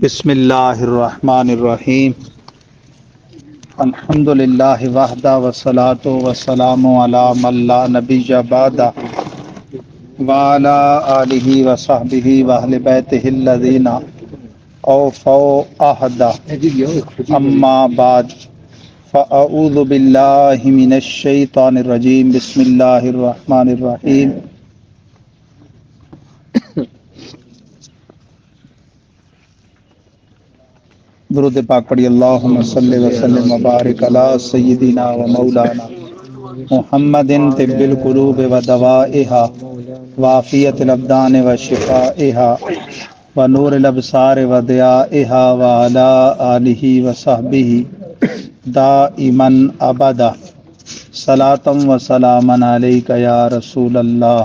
بسم اللہ الرحمن الرحیم الحمد للہ وحدہ والصلاۃ والسلام علی من لا نبی بعدہ وعلی آلہ وصحبہ واہل بیتہ الذین اوفوا عہدہ اما بعد فاعوذ باللہ من الشیطان الرجیم بسم اللہ الرحمن الرحیم درود پاک پڑھی اللہم صلی وسلم وبارک علی سیدنا و مولانا محمد طب القلوب و دوائہا وعافیت الابدان و شفائہا و نور الابصار و ضیائہا وعلی آلہ و صحبہ دائما ابدا صلاۃ و سلاما علیک یا رسول اللہ۔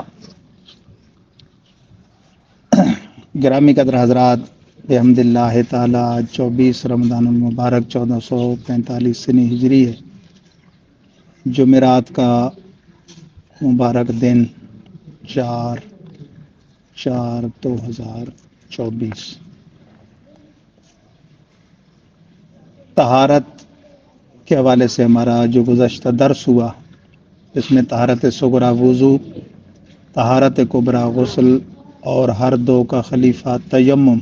گرامی قدر حضرات، بحمد اللہ تعالی 24 رمضان المبارک 1445 سنی ہجری ہے، جمعرات کا مبارک دن 4/4/2024۔ طہارت کے حوالے سے ہمارا جو گزشتہ درس ہوا، اس میں طہارت صغریٰ وضو، طہارت کبریٰ غسل اور ہر دو کا خلیفہ تیمم،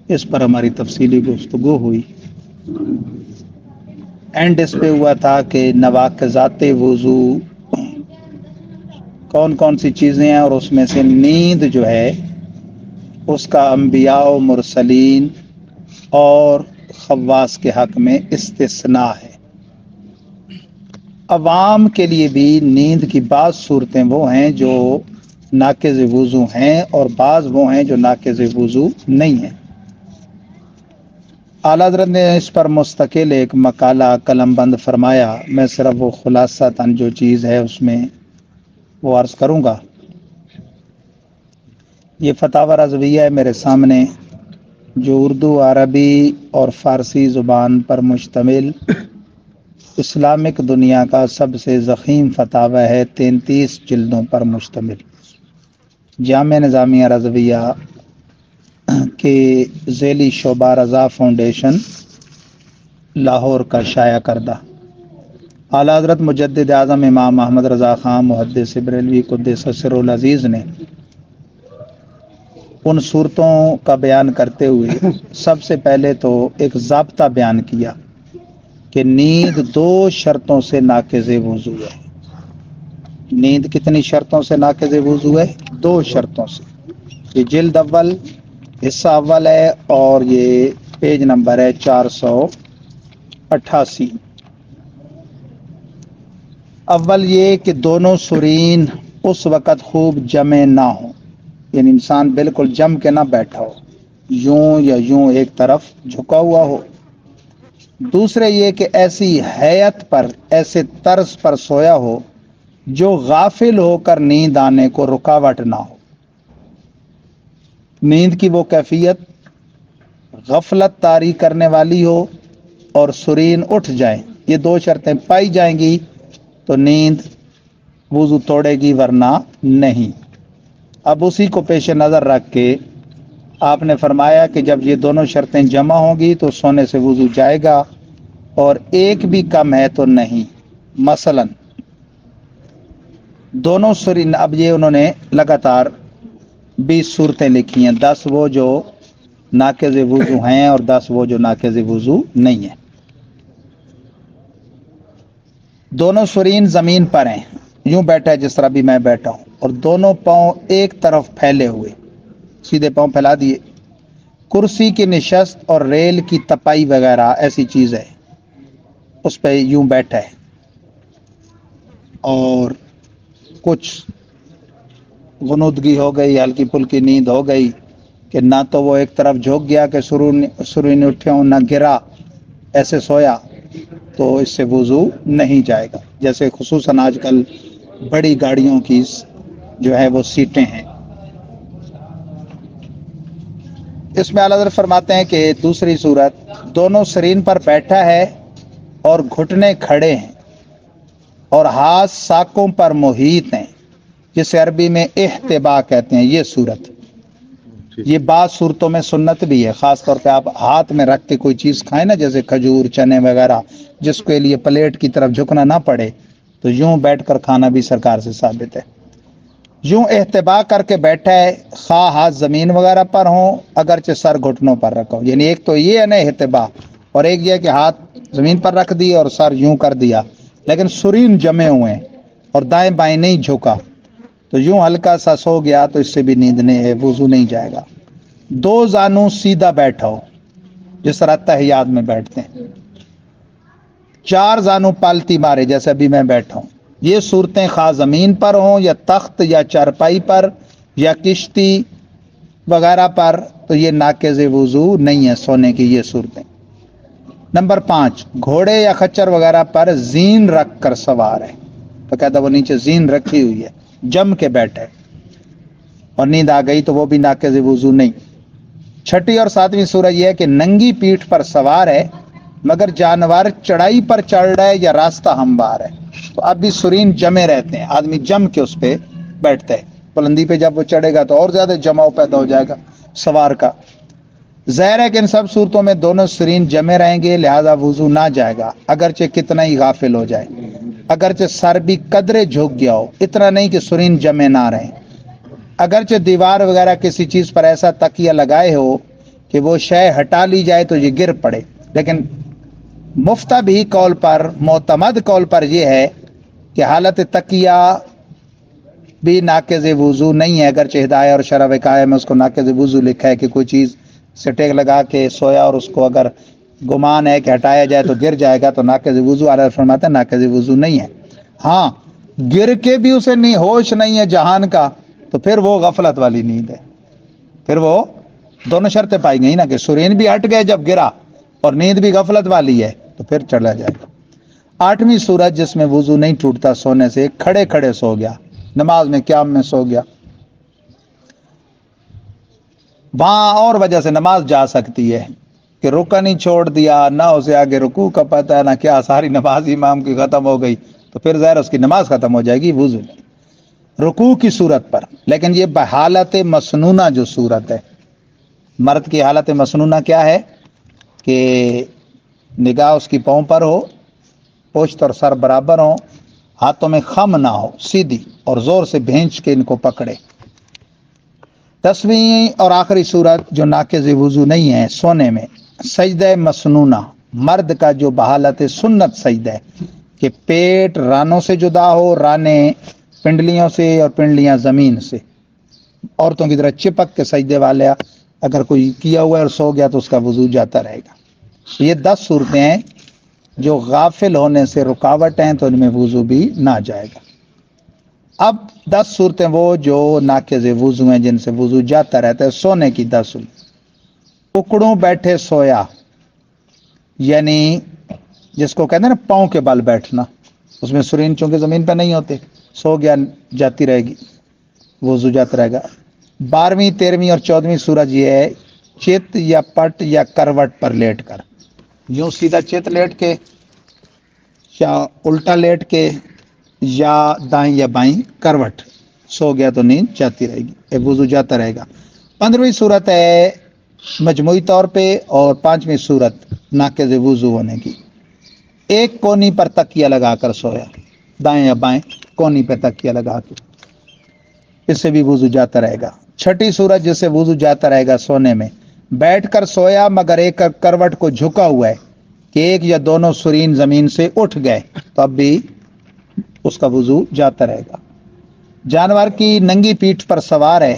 اس پر ہماری تفصیلی گفتگو ہوئی۔ اینڈ اس پہ ہوا تھا کہ نواقضات وضو کون کون سی چیزیں ہیں، اور اس میں سے نیند جو ہے اس کا انبیاء و مرسلین اور خواص کے حق میں استثناء ہے۔ عوام کے لیے بھی نیند کی بعض صورتیں وہ ہیں جو ناقض وضو ہیں، اور بعض وہ ہیں جو ناقض وضو نہیں ہیں۔ اعلیٰ حضرت نے اس پر مستقل ایک مقالہ قلم بند فرمایا، میں صرف وہ خلاصتاً جو چیز ہے اس میں وہ عرض کروں گا۔ یہ فتاوی رضویہ ہے میرے سامنے، جو اردو، عربی اور فارسی زبان پر مشتمل اسلامک دنیا کا سب سے ضخیم فتاوی ہے، 33 جلدوں پر مشتمل، جامع نظامیہ رضویہ کے ذیلی شعبہ رضا فاؤنڈیشن لاہور کا شائع کردہ۔ اعلیٰ حضرت مجدد اعظم امام احمد رضا خان محدث بریلوی قدس سرہ العزیز نے ان صورتوں کا بیان کرتے ہوئے سب سے پہلے تو ایک ضابطہ بیان کیا کہ نیند 2 شرطوں سے ناقض وضو ہے۔ نیند کتنی شرطوں سے ناقض وضو ہے؟ 2 شرطوں سے۔ یہ جلد اول حصہ اول ہے، اور یہ پیج نمبر ہے 488۔ اول یہ کہ دونوں سرین اس وقت خوب جمع نہ ہوں، یعنی انسان بالکل جم کے نہ بیٹھا ہو، یوں یا یوں ایک طرف جھکا ہوا ہو۔ دوسرے یہ کہ ایسی حیت پر، ایسے طرز پر سویا ہو جو غافل ہو کر نیند آنے کو رکاوٹ نہ ہو۔ نیند کی وہ کیفیت غفلت طاری کرنے والی ہو اور سرین اٹھ جائیں، یہ 2 شرطیں پائی جائیں گی تو نیند وضو توڑے گی، ورنہ نہیں۔ اب اسی کو پیش نظر رکھ کے آپ نے فرمایا کہ جب یہ دونوں شرطیں جمع ہوں گی تو سونے سے وضو جائے گا، اور ایک بھی کم ہے تو نہیں۔ مثلا دونوں سرین، اب یہ انہوں نے لگاتار 20 صورتیں لکھی ہیں، 10 وہ جو ناقض وضو ہیں اور 10 وہ جو ناقض وضو نہیں ہیں۔ دونوں سرین زمین پر ہیں، یوں بیٹھا ہے جس طرح بھی میں بیٹھا ہوں، اور دونوں پاؤں ایک طرف پھیلے ہوئے، سیدھے پاؤں پھیلا دیے۔ کرسی کی نشست اور ریل کی تپائی وغیرہ ایسی چیز ہے، اس پہ یوں بیٹھا ہے، اور کچھ غنودگی ہو گئی، ہلکی پھلکی نیند ہو گئی کہ نہ تو وہ ایک طرف جھک گیا کہ سرین اٹھے ہوں، نہ گرا، ایسے سویا، تو اس سے وضو نہیں جائے گا۔ جیسے خصوصاً آج کل بڑی گاڑیوں کی جو ہے وہ سیٹیں ہیں۔ اس میں اعلیٰ حضرت فرماتے ہیں کہ دوسری صورت، دونوں سرین پر بیٹھا ہے اور گھٹنے کھڑے ہیں اور ہاتھ ساقوں پر محیط ہیں، جسے عربی میں احتبا کہتے ہیں، یہ صورت۔ یہ بعض صورتوں میں سنت بھی ہے، خاص طور پہ آپ ہاتھ میں رکھ کے کوئی چیز کھائیں نا، جیسے کھجور چنے وغیرہ، جس کے لیے پلیٹ کی طرف جھکنا نہ پڑے، تو یوں بیٹھ کر کھانا بھی سرکار سے ثابت ہے۔ یوں احتبا کر کے بیٹھا ہے، خواہ ہاتھ زمین وغیرہ پر ہوں اگرچہ سر گھٹنوں پر رکھو، یعنی ایک تو یہ ہے نا احتبا، اور ایک یہ کہ ہاتھ زمین پر رکھ دیا اور سر یوں کر دیا، لیکن سرین جمے ہوئے ہیں اور دائیں بائیں نہیں جھکا، تو یوں ہلکا سا سو گیا تو اس سے بھی نیند نہیں ہے، وضو نہیں جائے گا۔ دو زانوں سیدھا بیٹھو جس طرح تحیات میں بیٹھتے ہیں، چار زانوں پالتی مارے جیسے ابھی میں بیٹھا ہوں۔ یہ صورتیں خواہ زمین پر ہوں یا تخت یا چارپائی پر یا کشتی وغیرہ پر، تو یہ ناقض وضو نہیں ہے سونے کی یہ صورتیں۔ نمبر 5، گھوڑے یا خچر وغیرہ پر زین رکھ کر سوار ہے، تو کہتا وہ نیچے زین رکھی ہوئی ہے، جم کے بیٹھے اور نیند آ گئی تو وہ بھی ناقض وضو نہیں۔ چھٹی اور ساتویں صورت یہ ہے کہ ننگی پیٹھ پر سوار ہے مگر جانور چڑھائی پر چڑھ رہا ہے یا راستہ ہموار ہے، تو اب بھی سرین جمے رہتے ہیں، آدمی جم کے اس پہ بیٹھتا ہے، بلندی پہ جب وہ چڑھے گا تو اور زیادہ جماؤ پیدا ہو جائے گا سوار کا۔ ظاہر ہے کہ ان سب صورتوں میں دونوں سرین جمے رہیں گے، لہذا وضو نہ جائے گا اگرچہ کتنا ہی غافل ہو جائے، اگرچہ سر بھی قدرے جھک گیا ہو، اتنا نہیں کہ سرین جمے نہ رہیں، اگرچہ دیوار وغیرہ کسی چیز پر ایسا تکیہ لگائے ہو کہ وہ شے ہٹا لی جائے تو یہ گر پڑے، لیکن مفتبی قول پر، معتمد قول پر یہ ہے کہ حالت تکیہ بھی ناقض وضو نہیں ہے، اگرچہ ہدایہ اور شرح وقایہ میں اس کو ناقض وضو لکھا ہے کہ کوئی چیز سے ٹیک لگا کے سویا اور اس کو اگر گمان ہے کہ ہٹایا جائے تو گر جائے گا تو ناقض وضو، اعلیٰ فرماتے ہیں ناقض وضو نہیں ہے۔ ہاں گر کے بھی اسے نہیں ہوش نہیں ہے جہان کا، تو پھر وہ غفلت والی نیند ہے، پھر وہ دونوں شرطیں پائی گئی نا کہ سرین بھی ہٹ گئے جب گرا اور نیند بھی غفلت والی ہے، تو پھر چلا جائے گا۔ 8ویں صورت جس میں وضو نہیں ٹوٹتا سونے سے، کھڑے کھڑے سو گیا، نماز میں قیام میں سو گیا، وہاں اور وجہ سے نماز جا سکتی ہے کہ رکن ہی چھوڑ دیا، نہ اسے آگے رکوع کا پتہ ہے نہ کیا، ساری نماز امام کی ختم ہو گئی تو پھر ظاہر اس کی نماز ختم ہو جائے گی، وضو نہیں۔ رکوع کی صورت پر، لیکن یہ بحالت مسنونہ جو صورت ہے، مرد کی حالت مسنونہ کیا ہے کہ نگاہ اس کی پاؤں پر ہو، پشت اور سر برابر ہوں، ہاتھوں میں خم نہ ہو، سیدھی اور زور سے بھینچ کے ان کو پکڑے۔ 10ویں اور آخری صورت جو ناقض وضو نہیں ہے سونے میں، سجدہ مسنونہ، مرد کا جو بحالت سنت سجدہ ہے کہ پیٹ رانوں سے جدا ہو، رانے پنڈلیوں سے اور پنڈلیاں زمین سے، عورتوں کی طرح چپک کے سجدے والے اگر کوئی کیا ہوا ہے اور سو گیا تو اس کا وضو جاتا رہے گا۔ یہ 10 صورتیں ہیں جو غافل ہونے سے رکاوٹ ہیں، تو ان میں وضو بھی نہ جائے گا۔ اب 10 صورتیں وہ جو ناقض وضو ہیں جن سے وضو جاتا رہتا ہے، سونے کی 10 صورتیں۔ اکڑوں بیٹھے سویا، یعنی جس کو کہتے ہیں نا پاؤں کے بل بیٹھنا، اس میں سرین چونکہ زمین پہ نہیں ہوتے، سو گیا جاتی رہے گی، وضو جاتا رہے گا۔ 12ویں 13ویں اور 14ویں صورت یہ ہے چت یا پٹ یا کروٹ پر لیٹ کر، یوں سیدھا چت لیٹ کے یا الٹا لیٹ کے یا دائیں یا بائیں کروٹ، سو گیا تو نیند جاتی رہے گی، وضو جاتا رہے گا۔ 15ویں صورت ہے مجموعی طور پہ، اور 5ویں صورت ناقض وضو ہونے کی، ایک کونی پر تکیہ لگا کر سویا، دائیں یا بائیں کونی پہ تکیہ لگا کے، اس سے بھی وضو جاتا رہے گا۔ 6ٹھی صورت جس سے وضو جاتا رہے گا سونے میں، بیٹھ کر سویا مگر ایک کروٹ کو جھکا ہوا ہے کہ ایک یا دونوں سرین زمین سے اٹھ گئے، تو اب بھی اس کا وضو جاتا رہے گا۔ جانور کی ننگی پیٹھ پر سوار ہے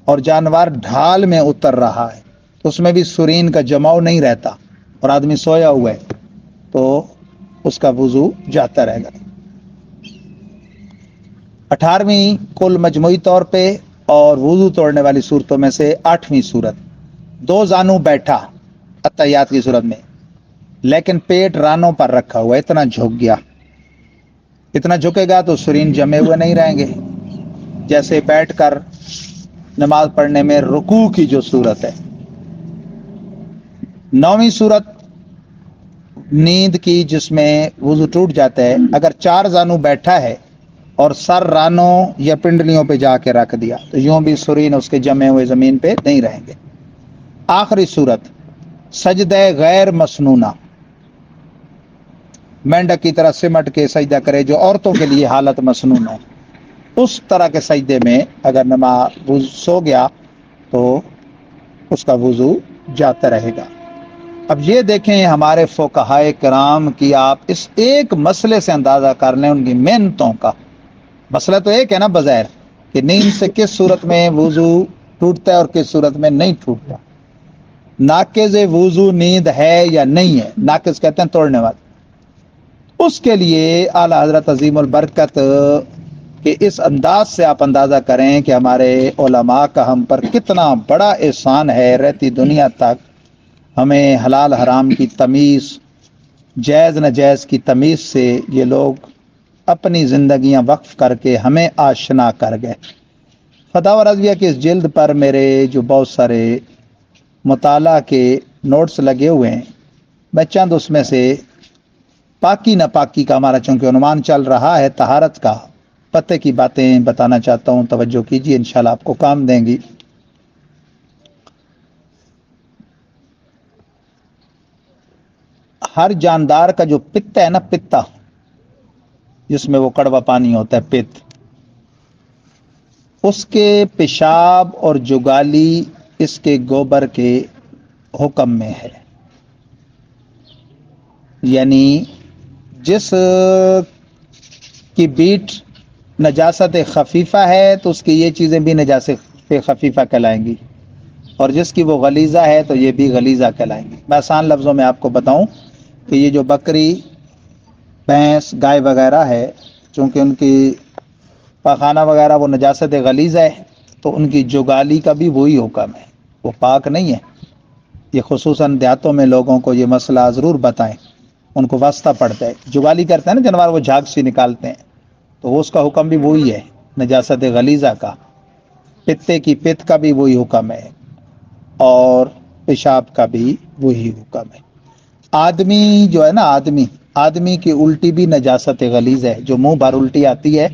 اور جانور ڈھال میں اتر رہا ہے، تو اس میں بھی سرین کا جماؤ نہیں رہتا اور آدمی سویا ہوا ہے، تو اس کا وضو جاتا رہے گا۔ 18ویں کل مجموعی طور پہ اور وضو توڑنے والی صورتوں میں سے 8ویں صورت، 2 زانوں بیٹھا اتحیات کی صورت میں، لیکن پیٹ رانوں پر رکھا ہوا، اتنا جھک گیا، اتنا جھکے گا تو سرین جمے ہوئے نہیں رہیں گے، جیسے بیٹھ کر نماز پڑھنے میں رکوع کی جو صورت ہے۔ 9ویں صورت نیند کی جس میں وضو ٹوٹ جاتا ہے، اگر 4 زانوں بیٹھا ہے اور سر رانوں یا پنڈلیوں پہ جا کے رکھ دیا تو یوں بھی سرین اس کے جمے ہوئے زمین پہ نہیں رہیں گے۔ آخری صورت سجدہ غیر مسنونہ، مینڈک کی طرح سمٹ کے سجدہ کرے جو عورتوں کے لیے حالت مسنون ہے، اس طرح کے سجدے میں اگر نماز سو گیا تو اس کا وضو جاتا رہے گا۔ اب یہ دیکھیں ہمارے فقہائے کرام کی، آپ اس ایک مسئلے سے اندازہ کر لیں ان کی محنتوں کا۔ مسئلہ تو ایک ہے نا بظاہر کہ نیند سے کس صورت میں وضو ٹوٹتا ہے اور کس صورت میں نہیں ٹوٹتا۔ ناقض وضو نیند ہے یا نہیں ہے، ناقض کہتے ہیں توڑنے والا۔ اس کے لیے اعلی حضرت عظیم البرکت کہ اس انداز سے آپ اندازہ کریں کہ ہمارے علماء کا ہم پر کتنا بڑا احسان ہے، رہتی دنیا تک ہمیں حلال حرام کی تمیز، جائز ناجائز کی تمیز سے یہ لوگ اپنی زندگیاں وقف کر کے ہمیں آشنا کر گئے۔ فتاوی رضویہ کی اس جلد پر میرے جو بہت سارے مطالعہ کے نوٹس لگے ہوئے ہیں، میں چند اس میں سے پاکی ناپاکی کا ہمارا چونکہ عنوان چل رہا ہے طہارت کا، پتے کی باتیں بتانا چاہتا ہوں، توجہ کیجیے، انشاءاللہ آپ کو کام دیں گی۔ ہر جاندار کا جو پتا ہے نا، پتا جس میں وہ کڑوا پانی ہوتا ہے، پت، اس کے پیشاب اور جگالی اس کے گوبر کے حکم میں ہے۔ یعنی جس کی بیٹ نجاست خفیفہ ہے تو اس کی یہ چیزیں بھی نجاست خفیفہ کہلائیں گی، اور جس کی وہ غلیظہ ہے تو یہ بھی غلیظہ کہلائیں گی۔ میں آسان لفظوں میں آپ کو بتاؤں کہ یہ جو بکری، بھینس، گائے وغیرہ ہے، چونکہ ان کی پاخانہ وغیرہ وہ نجاست غلیظ ہے تو ان کی جگالی کا بھی وہی حکم ہے، وہ پاک نہیں ہے۔ یہ خصوصاً دیہاتوں میں لوگوں کو یہ مسئلہ ضرور بتائیں، ان کو واسطہ پڑتا ہے۔ جگالی کرتے ہیں نا جانور، وہ جھاگ سی نکالتے ہیں، تو اس کا حکم بھی وہی ہے، نجاست غلیظہ کا۔ پتے کی پت کا بھی وہی حکم ہے اور پیشاب کا بھی وہی حکم ہے۔ آدمی جو ہے نا، آدمی کی الٹی بھی نجاست غلیظ ہے۔ جو منہ بھر الٹی آتی ہے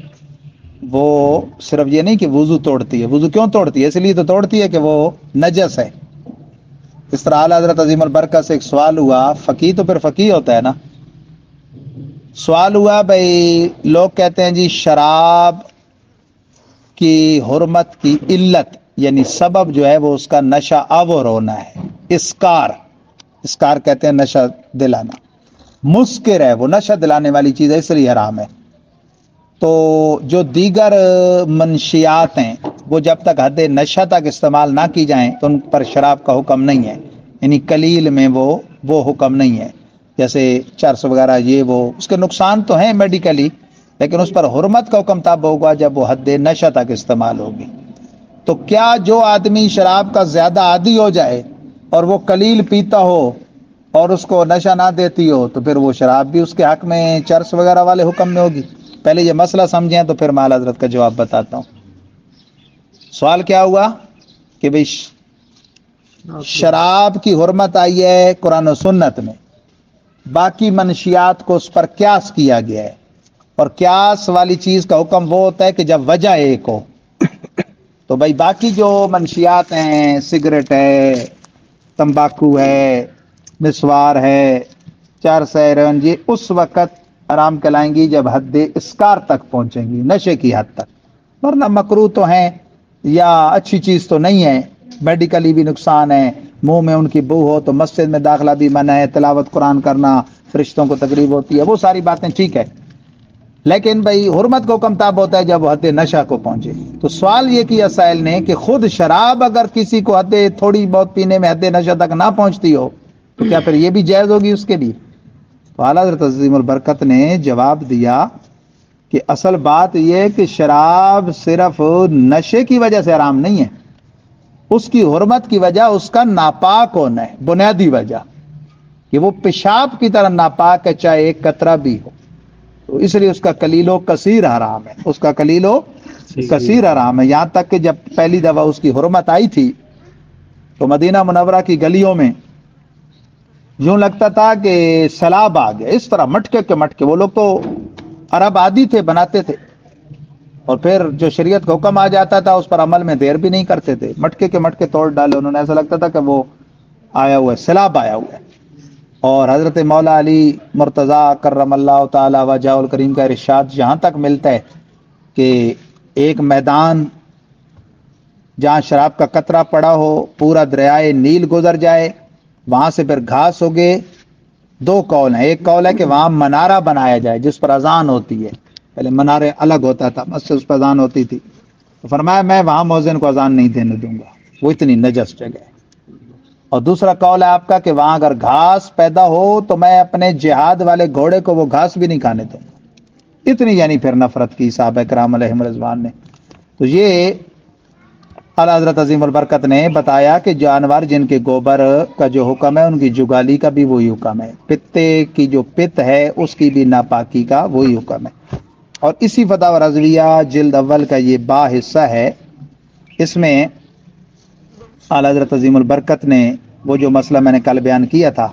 وہ صرف یہ نہیں کہ وضو توڑتی ہے، وضو کیوں توڑتی ہے؟ اس لیے تو توڑتی ہے کہ وہ نجس ہے۔ اس طرح اعلیٰ حضرت عظیم البرکت سے ایک سوال ہوا، فقیہ تو پھر فقیہ ہوتا ہے نا، سوال ہوا بھائی لوگ کہتے ہیں جی شراب کی حرمت کی علت یعنی سبب جو ہے وہ اس کا نشہ آور ہونا ہے، اسکار کہتے ہیں نشہ دلانا، مسکر ہے، وہ نشہ دلانے والی چیز ہے، اس لیے حرام ہے۔ تو جو دیگر منشیات ہیں وہ جب تک حد نشہ تک استعمال نہ کی جائیں تو ان پر شراب کا حکم نہیں ہے، یعنی قلیل میں وہ حکم نہیں ہے، جیسے چرس وغیرہ، یہ وہ اس کے نقصان تو ہیں میڈیکلی، لیکن اس پر حرمت کا حکم تب ہوگا جب وہ حد نشہ تک استعمال ہوگی۔ تو کیا جو آدمی شراب کا زیادہ عادی ہو جائے اور وہ قلیل پیتا ہو اور اس کو نشہ نہ دیتی ہو تو پھر وہ شراب بھی اس کے حق میں چرس وغیرہ والے حکم میں ہوگی؟ پہلے یہ مسئلہ سمجھیں تو پھر میں اعلیٰ حضرت کا جواب بتاتا ہوں۔ سوال کیا ہوا کہ بھئی شراب کی حرمت آئی ہے قرآن و سنت میں، باقی منشیات کو اس پر قیاس کیا گیا ہے، اور قیاس والی چیز کا حکم وہ ہوتا ہے کہ جب وجہ ایک ہو۔ تو بھائی باقی جو منشیات ہیں، سگریٹ ہے، تمباکو ہے، مسوار ہے، چرس ہے، رنجی، اس وقت حرام کہلائیں گی جب حد اسکار تک پہنچیں گی، نشے کی حد تک، ورنہ مکروہ تو ہیں یا اچھی چیز تو نہیں ہے، میڈیکلی بھی نقصان ہے، منہ میں ان کی بو ہو تو مسجد میں داخلہ بھی منع ہے، تلاوت قرآن کرنا، فرشتوں کو تقریب ہوتی ہے، وہ ساری باتیں ٹھیک ہے، لیکن بھائی حرمت کو حکم تاب ہوتا ہے جب وہ حد نشہ کو پہنچے۔ تو سوال یہ کیا سائل نے کہ خود شراب اگر کسی کو حد تھوڑی بہت پینے میں حد نشہ تک نہ پہنچتی ہو تو کیا پھر یہ بھی جائز ہوگی اس کے لیے؟ تو اعلیٰ حضرت عظیم البرکت نے جواب دیا کہ اصل بات یہ ہے کہ شراب صرف نشے کی وجہ سے حرام نہیں ہے، اس کی حرمت کی وجہ اس کا ناپاک ہونا ہے، بنیادی وجہ کہ وہ پیشاب کی طرح ناپاک ہے، چاہے ایک قطرہ بھی ہو، تو اس لیے اس کا قلیل و کثیر حرام ہے، اس کا قلیل و کثیر حرام ہے۔ یہاں تک کہ جب پہلی دفعہ اس کی حرمت آئی تھی تو مدینہ منورہ کی گلیوں میں یوں لگتا تھا کہ سیلاب آ گیا، اس طرح مٹکے کے مٹکے، وہ لوگ تو عرب عادی تھے، بناتے تھے، اور پھر جو شریعت کا حکم آ جاتا تھا اس پر عمل میں دیر بھی نہیں کرتے تھے، مٹکے کے مٹکے توڑ ڈالے انہوں نے، ایسا لگتا تھا کہ وہ آیا ہوا ہے، سیلاب آیا ہوا ہے۔ اور حضرت مولا علی مرتضی کرم اللہ تعالی وجہ الکریم کا ارشاد جہاں تک ملتا ہے کہ ایک میدان جہاں شراب کا قطرہ پڑا ہو، پورا دریائے نیل گزر جائے، وہاں سے پھر گھاس ہوگے، دو قول ہیں۔ ایک قول ہے کہ وہاں منارہ بنایا جائے جس پر اذان ہوتی ہے، پہلے منارے الگ ہوتا تھا، مسجد اس پر اذان ہوتی تھی، تو فرمایا میں وہاں مؤذن کو اذان نہیں دینے دوں گا، وہ اتنی نجس جگہ ہے۔ اور دوسرا قول ہے آپ کا کہ وہاں اگر گھاس پیدا ہو تو میں اپنے جہاد والے گھوڑے کو وہ گھاس بھی نہیں کھانے دوں گا، اتنی یعنی پھر نفرت کی صحابہ کرام علیہم رضوان نے۔ تو یہ اعلیٰ حضرت عظیم البرکت نے بتایا کہ جانور جن کے گوبر کا جو حکم ہے ان کی جگالی کا بھی وہی حکم ہے، پتے کی جو پت ہے اس کی بھی ناپاکی کا وہی حکم ہے۔ اور اسی فتاوی رضویہ جلد اول کا یہ با حصہ ہے، اس میں اعلیٰ حضرت عظیم البرکت نے وہ جو مسئلہ میں نے کل بیان کیا تھا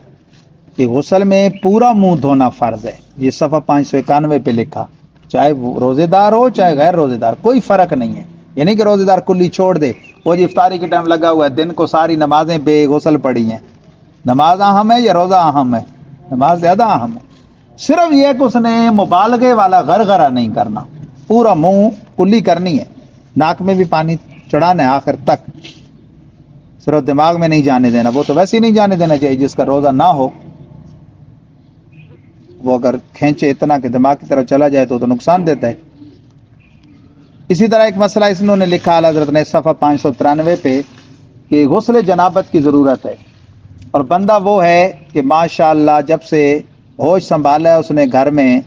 کہ غسل میں پورا منہ دھونا فرض ہے، یہ صفحہ 591 پہ لکھا، چاہے وہ روزے دار ہو چاہے غیر روزے دار، کوئی فرق نہیں ہے۔ یعنی کہ روزے دار کلی چھوڑ دے، وہ جی افطاری کے ٹائم لگا ہوا ہے، دن کو ساری نمازیں بے غسل پڑی ہیں، نماز اہم ہے یا روزہ اہم ہے؟ نماز زیادہ اہم ہے۔ صرف یہ کہ اس نے مبالغے والا غرغرہ نہیں کرنا، پورا منہ کلی کرنی ہے، ناک میں بھی پانی چڑھانا ہے آخر تک، صرف دماغ میں نہیں جانے دینا، وہ تو ویسے ہی نہیں جانے دینا چاہیے، جس کا روزہ نہ ہو وہ اگر کھینچے اتنا کہ دماغ کی طرف چلا جائے تو نقصان دیتا ہے۔ اسی طرح ایک مسئلہ اس نے لکھا اعلیٰ حضرت نے صفحہ 593 پہ کہ غسل جنابت کی ضرورت ہے، اور بندہ وہ ہے کہ ماشاءاللہ جب سے ہوش سنبھالا ہے اس نے گھر میں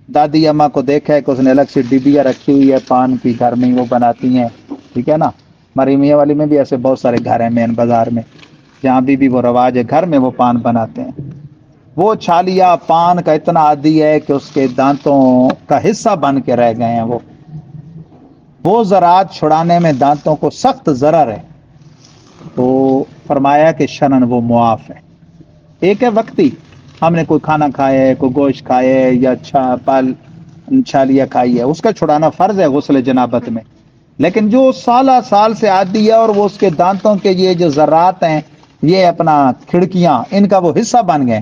دادی اماں کو دیکھا ہے کہ اس نے الگ سے ڈبیا رکھی ہوئی ہے پان کی، گھر میں وہ بناتی ہیں، ٹھیک ہے نا، ہماری میاں والی میں بھی ایسے بہت سارے گھر ہیں مین بازار میں جہاں بھی وہ رواج ہے، گھر میں وہ پان بناتے ہیں، وہ چھالیا پان کا اتنا عادی ہے کہ اس کے دانتوں کا حصہ بن کے رہ گئے ہیں، وہ زراعت چھڑانے میں دانتوں کو سخت ضرر ہے، تو فرمایا کہ شرن وہ معاف ہے۔ ایک ہے وقتی، ہم نے کوئی کھانا کھایا ہے، کوئی گوشت کھایا ہے یا چھالیا کھائی ہے، اس کا چھڑانا فرض ہے غسل جنابت میں، لیکن جو سالہ سال سے عادی ہے اور وہ اس کے دانتوں کے یہ جو ذرات ہیں، یہ اپنا کھڑکیاں، ان کا وہ حصہ بن گئے،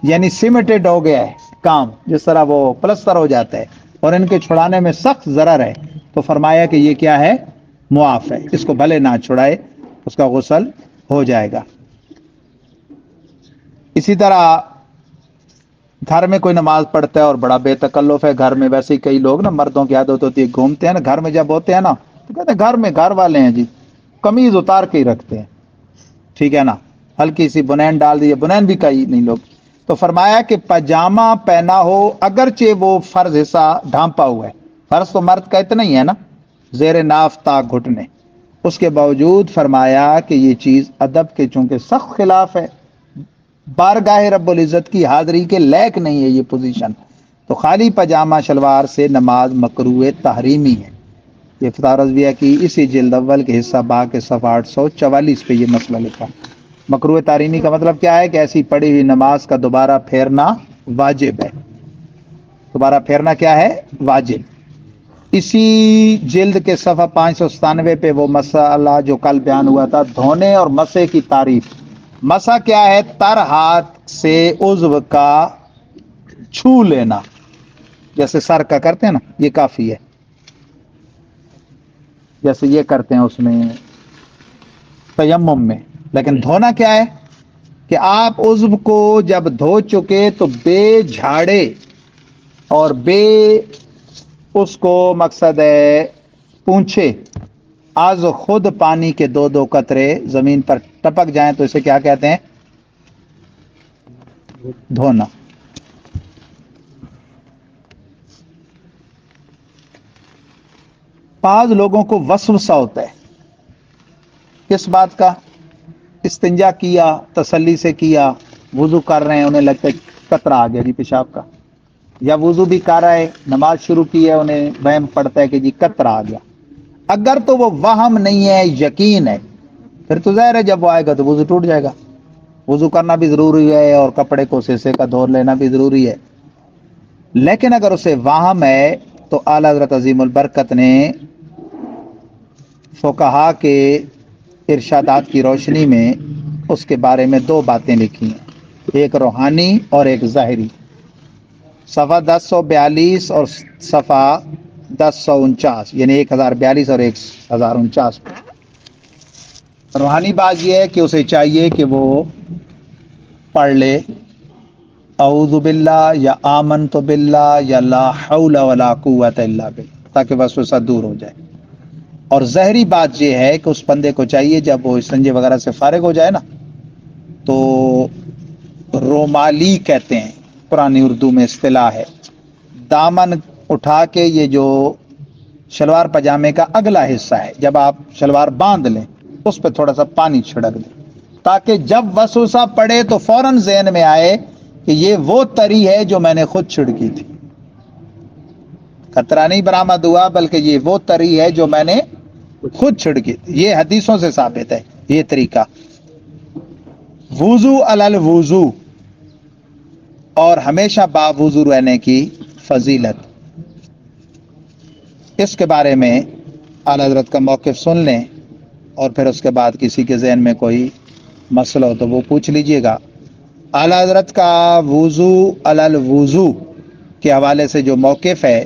یعنی سیمیٹڈ ہو گیا ہے کام، جس طرح وہ پلستر ہو جاتا ہے، اور ان کے چھڑانے میں سخت ضرر ہے، تو فرمایا کہ یہ کیا ہے؟ معاف ہے، اس کو بھلے نہ چھڑائے، اس کا غسل ہو جائے گا۔ اسی طرح گھر میں کوئی نماز پڑھتا ہے اور بڑا بے تکلف ہے، گھر میں ویسے ہی کئی لوگ نا، مردوں کی عادت ہوتی ہے گھومتے ہیں نا گھر میں، جب ہوتے ہیں نا تو کہتے ہیں گھر میں گھر والے ہیں جی، قمیض اتار کے ہی رکھتے ہیں، ٹھیک ہے نا، ہلکی سی بنین ڈال دی، بنین بھی کئی نہیں لوگ، تو فرمایا کہ پاجامہ پہنا ہو اگرچہ وہ فرض حصہ ڈھانپا ہوا ہے، فرض تو مرد کا اتنا ہی ہے نا، زیر ناف تا گھٹنے، اس کے باوجود فرمایا کہ یہ چیز ادب کے چونکہ سخت خلاف ہے، بارگاہ رب العزت کی حاضری کے لائق نہیں ہے یہ پوزیشن، تو خالی پاجامہ شلوار سے نماز مکروہ تحریمی ہے۔ یہ فتاوی رضویہ کی اسی جلد اول کے حصہ با کے صفحہ 844 پہ یہ مسئلہ لکھا۔ مکروہ تحریمی کا مطلب کیا ہے کہ ایسی پڑھی ہوئی نماز کا دوبارہ پھیرنا واجب ہے، دوبارہ پھیرنا کیا ہے؟ واجب۔ اسی جلد کے صفحہ 597 پہ وہ مسئلہ جو کل بیان ہوا تھا، دھونے اور مسح کی تعریف۔ مسح کیا ہے؟ تر ہاتھ سے عضو کا چھو لینا، جیسے سر کا کرتے ہیں نا، یہ کافی ہے، جیسے یہ کرتے ہیں اس میں تیمم میں، لیکن دھونا کیا ہے کہ آپ عضو کو جب دھو چکے تو بے جھاڑے اور بے اس کو مقصد ہے پونچھے از خود پانی کے دو دو قطرے زمین پر ٹپک جائیں تو اسے کیا کہتے ہیں؟ دھونا۔ بعض لوگوں کو وسوسہ ہوتا ہے کس بات کا؟ استنجا کیا، تسلی سے کیا، وضو کر رہے ہیں، انہیں لگتا ہے قطرہ آ گیا جی پیشاب کا، یا وضو بھی کر رہا ہے، نماز شروع کی ہے، انہیں وہم پڑتا ہے کہ جی قطرہ آ گیا، اگر تو وہ وہم نہیں ہے، یقین ہے، پھر تو ظاہر ہے جب وہ آئے گا تو وضو ٹوٹ جائے گا، وضو کرنا بھی ضروری ہے اور کپڑے کو سیسے کا دھو لینا بھی ضروری ہے، لیکن اگر اسے وہم ہے تو اعلیٰ حضرت عظیم البرکت نے فقہا کے ارشادات کی روشنی میں اس کے بارے میں دو باتیں لکھی ہیں، ایک روحانی اور ایک ظاہری۔ صفحہ 1042 اور صفحہ 1049، یعنی 1042 اور 1049 پہ روحانی بات یہ ہے کہ اسے چاہیے کہ وہ پڑھ لے اعوذ باللہ یا آمنت باللہ یا لا حول ولا قوت الا باللہ، تاکہ وسوسہ دور ہو جائے۔ اور ظاہری بات یہ ہے کہ اس بندے کو چاہیے جب وہ استنجے وغیرہ سے فارغ ہو جائے نا تو رومالی کہتے ہیں، پرانی اردو میں اصطلاح ہے، دامن اٹھا کے یہ جو شلوار پاجامے کا اگلا حصہ ہے، جب آپ شلوار باندھ لیں اس پہ تھوڑا سا پانی چھڑک دیں، تاکہ جب وسوسہ پڑے تو فوراً ذہن میں آئے کہ یہ وہ تری ہے جو میں نے خود چھڑکی تھی، خطرہ نہیں برآمد ہوا بلکہ یہ وہ تری ہے جو میں نے خود چھڑکی تھی۔ یہ حدیثوں سے ثابت ہے یہ طریقہ۔ وضو علی الوضو، اور ہمیشہ باوضو رہنے کی فضیلت، اس کے بارے میں اعلیٰ حضرت کا موقف سن لیں، اور پھر اس کے بعد کسی کے ذہن میں کوئی مسئلہ ہو تو وہ پوچھ لیجئے گا۔ اعلیٰ حضرت کا وضو علی الوضو کے حوالے سے جو موقف ہے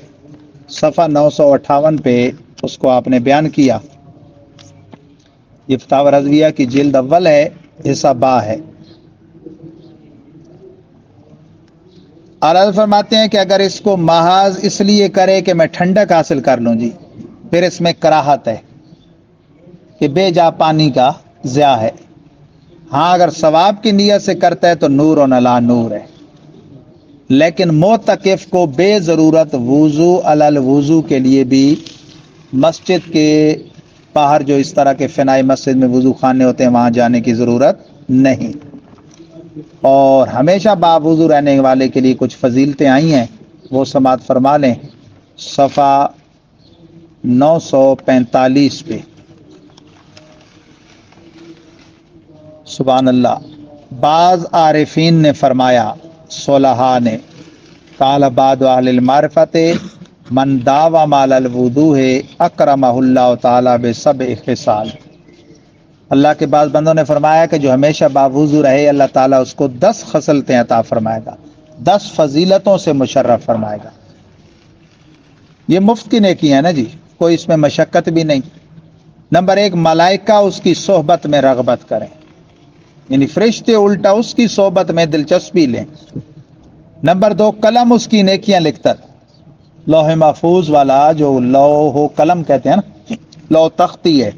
صفحہ 958 پہ اس کو آپ نے بیان کیا۔ یہ فتاوی رضویہ کی جلد اول ہے، حصہ با ہے۔ اعلیٰ حضرت فرماتے ہیں کہ اگر اس کو محض اس لیے کرے کہ میں ٹھنڈک حاصل کر لوں جی، پھر اس میں کراہت ہے کہ بے جا پانی کا ضیاع ہے۔ ہاں اگر ثواب کی نیت سے کرتا ہے تو نور و نلا نور ہے، لیکن معتکف کو بے ضرورت وضو علی الوضو کے لیے بھی مسجد کے باہر جو اس طرح کے فنائی مسجد میں وضو خانے ہوتے ہیں وہاں جانے کی ضرورت نہیں۔ اور ہمیشہ باوضو رہنے والے کے لیے کچھ فضیلتیں آئی ہیں، وہ سماعت فرما لیں صفحہ 945 پہ۔ سبحان اللہ۔ بعض عارفین نے فرمایا، صلحاء نے، قال بعض اہل المعرفت من داوم علی الوضوء اکرمہ اللہ تعالی بسبع خصال، اللہ کے بعض بندوں نے فرمایا کہ جو ہمیشہ باوضو رہے اللہ تعالیٰ اس کو 10 خصلتیں عطا فرمائے گا، 10 فضیلتوں سے مشرف فرمائے گا۔ یہ مفت کی نیکی ہے نا جی، کوئی اس میں مشقت بھی نہیں۔ نمبر 1، ملائکہ اس کی صحبت میں رغبت کریں، یعنی فرشتے الٹا اس کی صحبت میں دلچسپی لیں۔ نمبر 2، قلم اس کی نیکیاں لکھتا، لوح محفوظ والا جو لوح و قلم کہتے ہیں نا، لوح تختی ہے،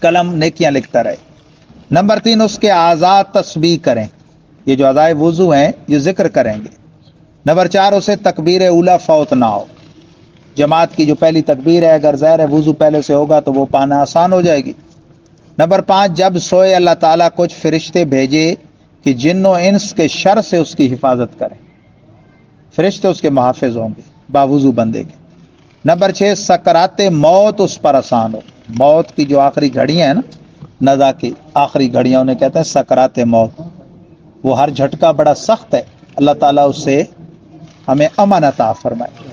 قلم نیکیاں لکھتا رہے۔ نمبر 3، اس کے اعضاء تسبیح کریں، یہ جو اعضائے وضو ہیں یہ ذکر کریں گے۔ نمبر 4، اسے تکبیر اولا فوت نہ ہو، جماعت کی جو پہلی تکبیر ہے اگر ظاہر ہے وضو پہلے سے ہوگا تو وہ پانا آسان ہو جائے گی۔ نمبر 5، جب سوئے اللہ تعالیٰ کچھ فرشتے بھیجے کہ جن و انس کے شر سے اس کی حفاظت کریں، فرشتے اس کے محافظ ہوں گے باوضو بندے کے۔ نمبر 6، سکرات موت اس پر آسان ہو، موت کی جو آخری گھڑیاں ہیں نا، نزا کی آخری گھڑیاں انہیں کہتے ہیں سکرات موت، وہ ہر جھٹکا بڑا سخت ہے، اللہ تعالیٰ اس سے ہمیں امن عطا فرمائے۔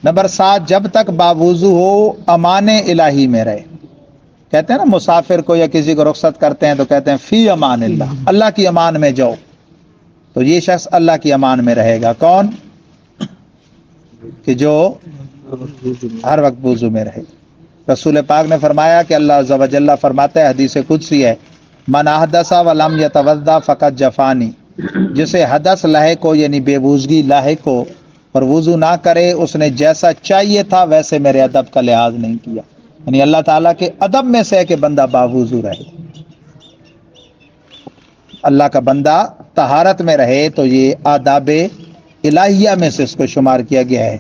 نمبر 7، جب تک باوضو ہو امان الہی میں رہے، کہتے ہیں نا مسافر کو یا کسی کو رخصت کرتے ہیں تو کہتے ہیں فی امان اللہ، اللہ کی امان میں جاؤ، تو یہ شخص اللہ کی امان میں رہے گا۔ کون؟ کہ جو ہر وقت وضو میں رہے۔ رسول پاک نے فرمایا کہ اللہ عز و جل فرماتا ہے، حدیث قدسی ہے، من احدث ولم یتوضا فقد جفانی، جسے حدث لاحق ہو یعنی بے وضوگی لاحق ہو اور وضو نہ کرے، اس نے جیسا چاہیے تھا ویسے میرے ادب کا لحاظ نہیں کیا، یعنی اللہ تعالیٰ کے ادب میں سے ہے کہ بندہ باوضو رہے، اللہ کا بندہ طہارت میں رہے، تو یہ آداب الہیہ میں سے اس کو شمار کیا گیا ہے۔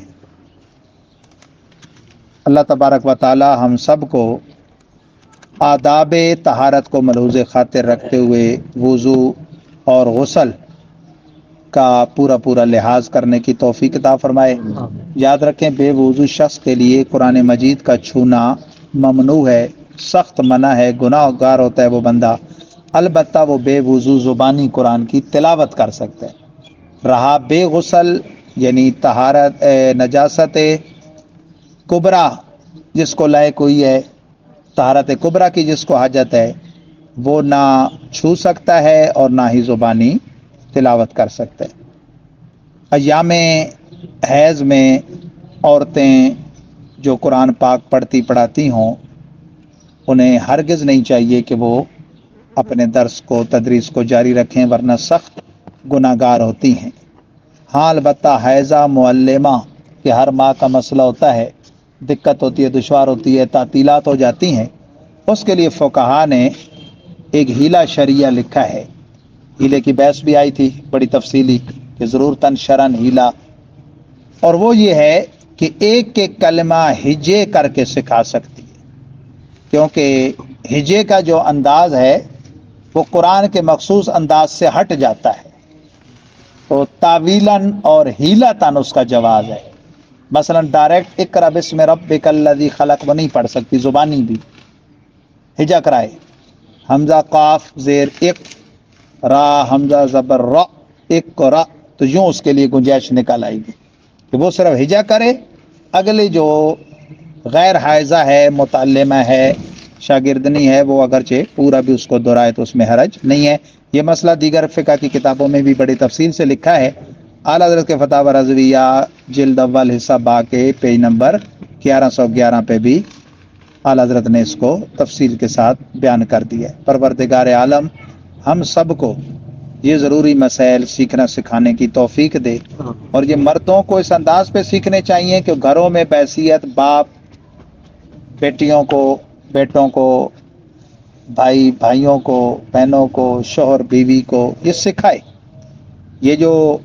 اللہ تبارک و تعالی ہم سب کو آداب طہارت کو ملحوظ خاطر رکھتے ہوئے وضو اور غسل کا پورا لحاظ کرنے کی توفیق عطا فرمائے۔ یاد رکھیں بے وضو شخص کے لیے قرآن مجید کا چھونا ممنوع ہے، سخت منع ہے، گناہ گار ہوتا ہے وہ بندہ، البتہ وہ بے وضو زبانی قرآن کی تلاوت کر سکتا ہے۔ رہا بے غسل یعنی طہارت نجاست کبرا جس کو لائق ہوئی ہے، طہارت کبرا کی جس کو حاجت ہے، وہ نہ چھو سکتا ہے اور نہ ہی زبانی تلاوت کر سکتا ہے۔ ایام حیض میں عورتیں جو قرآن پاک پڑھتی پڑھاتی ہوں، انہیں ہرگز نہیں چاہیے کہ وہ اپنے درس کو تدریس کو جاری رکھیں، ورنہ سخت گناہ گار ہوتی ہیں۔ ہاں البتہ حیضہ معلمہ کہ ہر ماہ کا مسئلہ ہوتا ہے، دقت ہوتی ہے، دشوار ہوتی ہے، تعطیلات ہو جاتی ہیں، اس کے لیے فقہا نے ایک ہیلہ شریعہ لکھا ہے۔ ہیلے کی بحث بھی آئی تھی بڑی تفصیلی کہ ضرورتاً شرعن ہیلہ، اور وہ یہ ہے کہ ایک ایک کلمہ ہجے کر کے سکھا سکتی ہے، کیونکہ ہجے کا جو انداز ہے وہ قرآن کے مخصوص انداز سے ہٹ جاتا ہے، تو تعویلاً اور ہیلتاً اس کا جواز ہے۔ مثلا ڈائریکٹ اقرأ بسم ربک الذی خلق وہ نہیں پڑھ سکتی، زبانی بھی ہجا کرائے، حمزہ قاف زیر اق، را حمزہ زبر را، اقرا، تو یوں اس کے لیے گنجائش نکال آئے گی کہ وہ صرف ہجا کرے۔ اگلی جو غیر حائزہ ہے، متعلمہ ہے، شاگردنی ہے، وہ اگرچہ پورا بھی اس کو دہرائے تو اس میں حرج نہیں ہے۔ یہ مسئلہ دیگر فقہ کی کتابوں میں بھی بڑی تفصیل سے لکھا ہے۔ اعلیٰ حضرت کے فتاوی رضویہ جلد اول حصہ با کے پیج نمبر 1111 پہ بھی اعلیٰ حضرت نے اس کو تفصیل کے ساتھ بیان کر دیا ہے۔ پروردگار عالم ہم سب کو یہ ضروری مسائل سیکھنا سکھانے کی توفیق دے، اور یہ مردوں کو اس انداز پہ سیکھنے چاہیے کہ گھروں میں بحیثیت باپ بیٹیوں کو، بیٹوں کو، بھائی بھائیوں کو، بہنوں کو، شوہر بیوی کو یہ سکھائے۔ یہ جو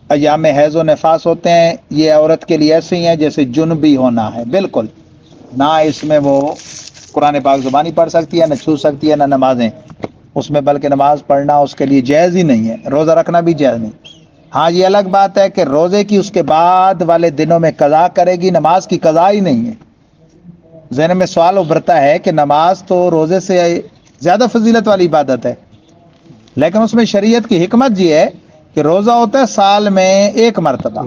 ایام حیض و نفاس ہوتے ہیں یہ عورت کے لیے ایسے ہی ہیں جیسے جنبی ہونا ہے، بالکل نہ اس میں وہ قرآن پاک زبانی پڑھ سکتی ہے، نہ چھو سکتی ہے، نہ نمازیں اس میں، بلکہ نماز پڑھنا اس کے لیے جائز ہی نہیں ہے، روزہ رکھنا بھی جائز نہیں۔ ہاں یہ الگ بات ہے کہ روزے کی اس کے بعد والے دنوں میں قضا کرے گی، نماز کی قضا ہی نہیں ہے۔ ذہن میں سوال ابھرتا ہے کہ نماز تو روزے سے زیادہ فضیلت والی عبادت ہے، لیکن اس میں شریعت کی حکمت یہ ہے کہ روزہ ہوتا ہے سال میں ایک مرتبہ،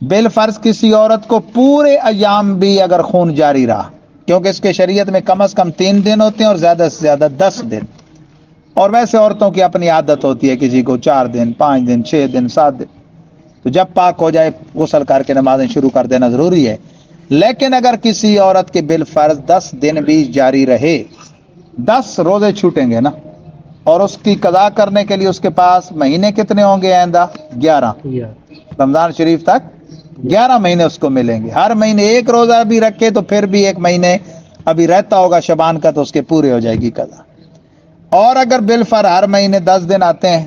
بالفرض کسی عورت کو پورے ایام بھی اگر خون جاری رہا، کیونکہ اس کے شریعت میں کم از کم 3 دن ہوتے ہیں اور زیادہ سے زیادہ 10 دن، اور ویسے عورتوں کی اپنی عادت ہوتی ہے، کسی کو 4 دن، 5 دن، 6 دن، 7 دن، تو جب پاک ہو جائے غسل کر کے نمازیں شروع کر دینا ضروری ہے۔ لیکن اگر کسی عورت کے بالفرض 10 دن بھی جاری رہے، 10 روزے چھوٹیں گے نا، اور اس کی قضا کرنے کے لیے اس کے پاس مہینے کتنے ہوں گے؟ آئندہ 11 رمضان شریف تک 11 مہینے اس کو ملیں گے۔ ہر مہینے ایک روزہ بھی رکھے تو پھر بھی ایک مہینے ابھی رہتا ہوگا شبان کا، تو اس کے پورے ہو جائے گی قضا۔ اور اگر بالفرض ہر مہینے 10 دن آتے ہیں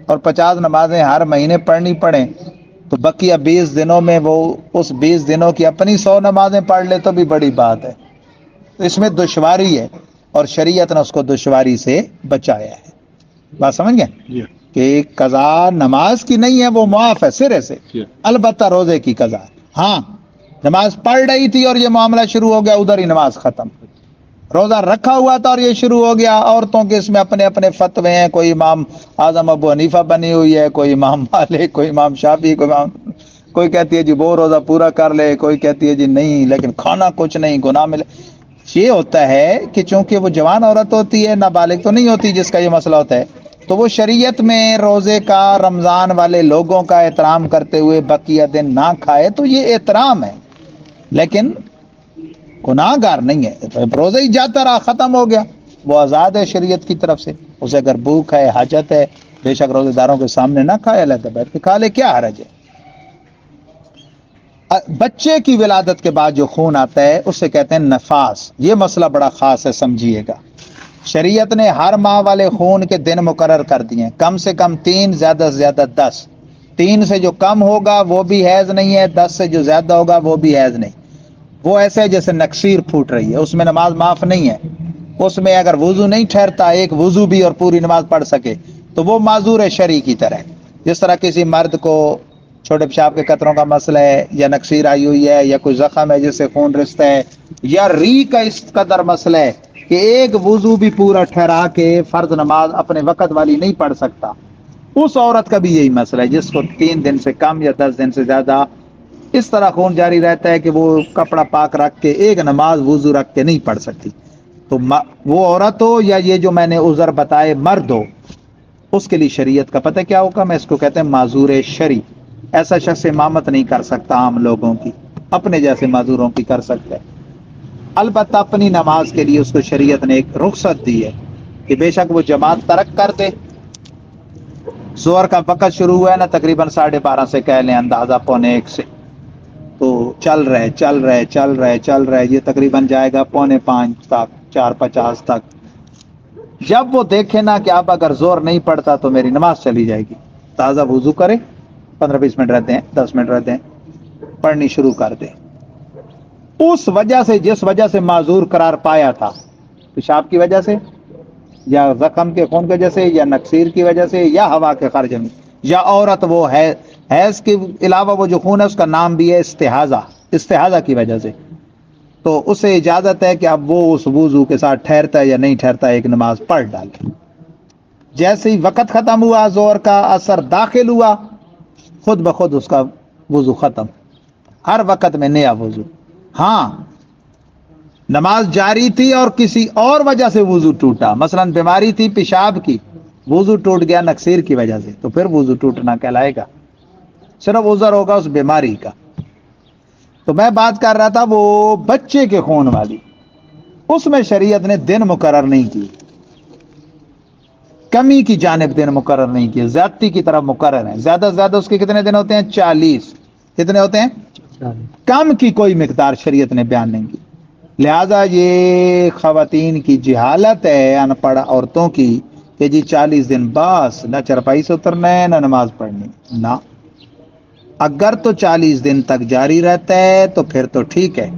اور 50 نمازیں ہر مہینے پڑھنی پڑیں، تو بقیہ 20 دنوں میں وہ اس 20 دنوں کی اپنی 100 نمازیں پڑھ لے تو بھی بڑی بات ہے۔ تو اس میں دشواری ہے، اور شریعت نے اس کو دشواری سے بچایا ہے۔ بات سمجھ گئے کہ قضا نماز کی نہیں ہے، وہ معاف ہے سرے سے، البتہ روزے کی قضا۔ ہاں نماز پڑھ رہی تھی اور یہ معاملہ شروع ہو گیا، ادھر ہی نماز ختم۔ روزہ رکھا ہوا تھا اور یہ شروع ہو گیا، عورتوں کے اس میں اپنے اپنے فتوے ہیں، کوئی امام اعظم ابو حنیفہ بنی ہوئی ہے، کوئی امام مالک، کوئی امام شافعی، کوئی کہتی ہے جی وہ روزہ پورا کر لے، کوئی کہتی ہے جی نہیں لیکن کھانا کچھ نہیں، گناہ ملے۔ یہ ہوتا ہے کہ چونکہ وہ جوان عورت ہوتی ہے، نابالغ تو نہیں ہوتی جس کا یہ مسئلہ ہوتا ہے، تو وہ شریعت میں روزے کا، رمضان والے لوگوں کا احترام کرتے ہوئے بقیہ دن نہ کھائے تو یہ احترام ہے، لیکن گناہ گار نہیں ہے۔ روزہ ہی جاتا رہا، ختم ہو گیا، وہ آزاد ہے شریعت کی طرف سے، اسے اگر بھوک ہے، حاجت ہے، بے شک روزے داروں کے سامنے نہ کھائے، علیحدہ بیٹھ کے کھا لے، کیا حرج ہے۔ بچے کی ولادت کے بعد جو خون آتا ہے اسے کہتے ہیں نفاس۔ یہ مسئلہ بڑا خاص ہے، سمجھیے گا۔ شریعت نے ہر ماہ والے خون کے دن مقرر کر دیے ہیں، کم سے کم 3، زیادہ سے زیادہ 10۔ 3 سے جو کم ہوگا وہ بھی حیض نہیں ہے، 10 سے جو زیادہ ہوگا وہ بھی حیض نہیں۔ وہ ایسے ہے جیسے نکسیر پھوٹ رہی ہے، اس میں نماز معاف نہیں ہے۔ اس میں اگر وضو نہیں ٹھہرتا، ایک وضو بھی اور پوری نماز پڑھ سکے تو وہ معذور ہے شرعی کی طرح۔ جس طرح کسی مرد کو چھوٹے پیشاب کے قطروں کا مسئلہ ہے، یا نکسیر آئی ہوئی ہے، یا کوئی زخم ہے جس سے خون رستا ہے، یا ری کا اس قدر مسئلہ ہے کہ ایک وضو بھی پورا ٹھہرا کے فرض نماز اپنے وقت والی نہیں پڑھ سکتا، اس عورت کا بھی یہی مسئلہ ہے جس کو 3 دن سے کم یا 10 دن سے زیادہ اس طرح خون جاری رہتا ہے کہ وہ کپڑا پاک رکھ کے ایک نماز وضو رکھ کے نہیں پڑھ سکتی، تو وہ عورت ہو یا یہ جو میں نے عذر بتائے مرد ہو، اس کے لیے شریعت کا پتہ کیا ہوگا؟ میں اس کو کہتے ہیں معذور شرعی۔ ایسا شخص امامت نہیں کر سکتا عام لوگوں کی، اپنے جیسے معذوروں کی کر سکتا ہے۔ البتہ اپنی نماز کے لیے اس کو شریعت نے ایک رخصت دی ہے کہ بے شک وہ جماعت ترک کر دے۔ ظہر کا وقت شروع ہوا ہے نا تقریباً 12:30 سے کہہ لیں، اندازہ 1:45 سے، تو چل رہے یہ تقریباً جائے گا 4:45 تک، 4:50 تک۔ جب وہ دیکھے نا کہ اب اگر زور نہیں پڑتا تو میری نماز چلی جائے گی، تازہ وضو کرے، 15-20 منٹ رہتے ہیں، 10 منٹ رہتے ہیں، پڑھنی شروع کر دے۔ اس وجہ سے جس وجہ سے معذور قرار پایا تھا، پیشاب کی وجہ سے یا زخم کے خون کی وجہ سے یا نکسیر کی وجہ سے یا ہوا کے خارج میں یا عورت وہ ہے، حیض کے علاوہ وہ جو خون ہے اس کا نام بھی ہے استحاضہ کی وجہ سے، تو اسے اجازت ہے کہ اب وہ اس وضو کے ساتھ ٹھہرتا ہے یا نہیں ٹھہرتا، ایک نماز پڑھ ڈالے۔ جیسے ہی وقت ختم ہوا، زور کا اثر داخل ہوا، خود بخود اس کا وضو ختم، ہر وقت میں نیا وضو۔ ہاں نماز جاری تھی اور کسی اور وجہ سے وضو ٹوٹا، مثلا بیماری تھی پیشاب کی، وضو ٹوٹ گیا نکسیر کی وجہ سے، تو پھر وضو ٹوٹنا کہلائے گا، صرف عذر ہوگا اس بیماری کا۔ تو میں بات کر رہا تھا وہ بچے کے خون والی، اس میں شریعت نے دن مقرر نہیں کی، کمی کی جانب دن مقرر نہیں کیے، زیادتی کی طرف مقرر ہیں۔ زیادہ سے زیادہ اس کے کتنے دن ہوتے ہیں؟ 40۔ کتنے ہوتے ہیں؟ کم کی کوئی مقدار شریعت نے بیان نہیں کی۔ لہذا یہ خواتین کی جہالت ہے، ان پڑھ عورتوں کی، کہ جی 40 دن بس نہ چرپائی سے اترنا ہے نہ نماز پڑھنی، نہ۔ اگر تو 40 دن تک جاری رہتا ہے تو پھر تو ٹھیک ہے،